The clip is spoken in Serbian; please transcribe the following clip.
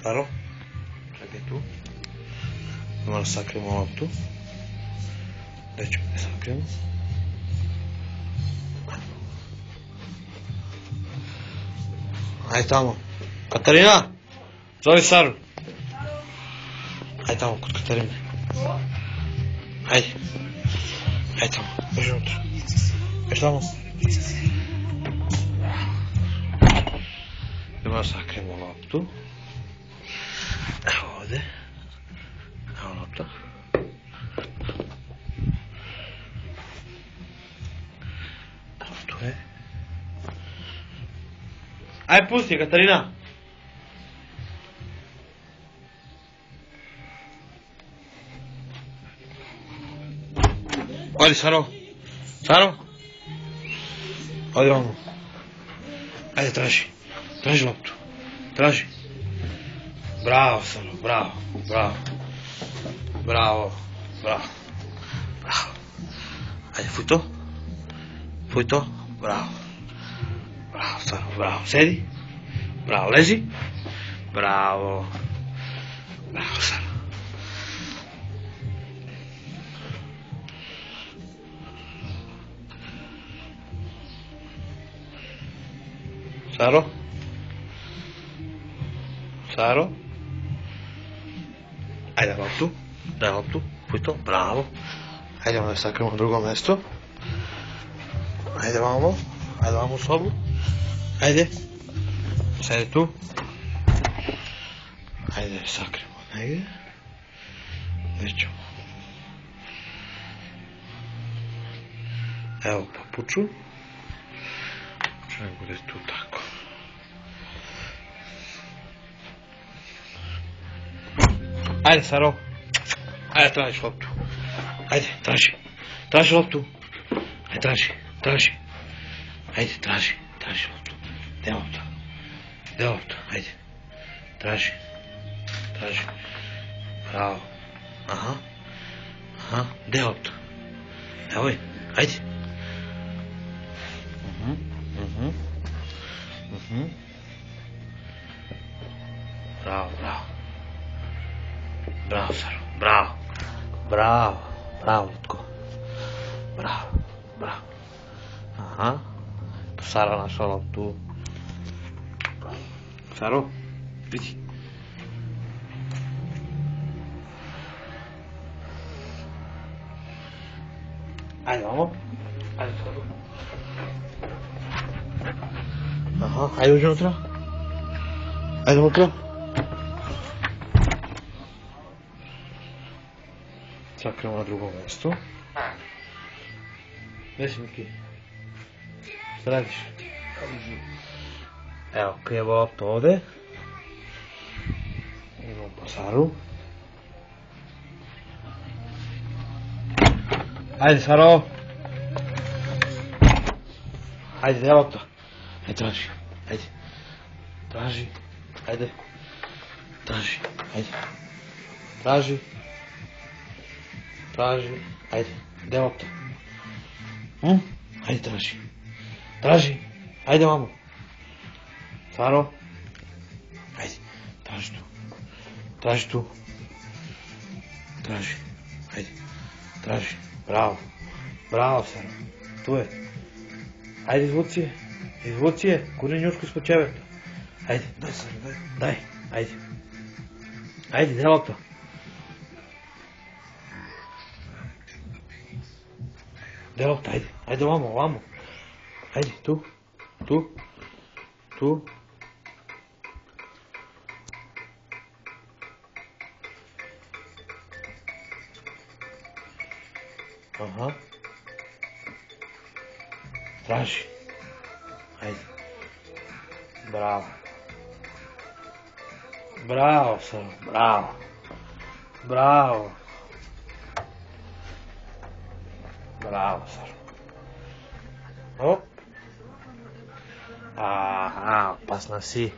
Saro? Čekaj tu. Idemo da sakrijemo loptu. Gde ćemo da sakrijemo? Ajde tamo. Katarina! Zovi Saru. Ajde tamo kod Katarine. Ajde. Ajde tamo. Beži unutra. Beži tamo. Idemo da sakrijemo loptu. Evo ovde. Evo lopta. Evo tu je. Ajde pusti Katarina. Odi Saro. Saro. Odi vamo. Ajde traži. Traži loptu. Traži. Bravo Saro, bravo, bravo. Bravo, bravo. Bravo. Ajde, fuj to. Fuj to. Bravo. Bravo Saro, bravo. Sedi. Bravo, lezi. Bravo. Bravo Saro. Saro? Saro? Ajde loptu. Daj loptu. Fuj to. Bravo. Ajde da sakrijemo na drugo mesto. Ajde vamo. Ajde vamo u sobu. Ajde. Sedi tu. Ajde sakrijemo negdje. Gdje ćemo? Evo papuču. Nek bude tu tako. Ajde Saro. Ajde tražiš loptu. Ajde traži. Traži loptu. Ajde traži. Traži. Ajde traži. Traži loptu. Gdje je lopta? Gdje je lopta? Ajde. Traži. Traži. Bravo. Aha. Aha. Gdje je lopta? Evo je. Ajde. Bravo, bravo. Bravo, Saro, bravo. Bravo, bravo, Lutko. Bravo, bravo. Aha. Tu Sara našla loptu. Saro, vidi. Ajde, vamo. Ajde, Saro. Aha, ajde uđi unutra. Ajde unutra. Sakrijemo na drugom mjestu. Gdje si Miki? Šta radiš? Evo, krijemo loptu ovdje. Idemo po Saru. Ajde Saro. Ajde, gdje je lopta? Ajde, traži. Ajde. Traži. Ajde. Traži. Ajde. Traži. Traži. Ajde. Gdje je lopta? Ajde, traži. Traži. Ajde, mamo. Saro. Ajde. Traži tu. Traži tu. Traži. Ajde. Traži. Bravo. Bravo, Saro. Tu je. Ajde, izvuci je. Izvuci je. Gurni njušku ispod ćeveta. Ajde. Daj, Saro, daj. Daj. Ajde. Ajde, gdje je lopta? Gdje je lopta? Ajde. Ajde, ovamo, ovamo. Ajde, tu. Tu. Tu. Aha. Traži. Ajde. Bravo. Bravo, Saro, bravo. Bravo. Bravo, Saro. Op. Aha, opasna si.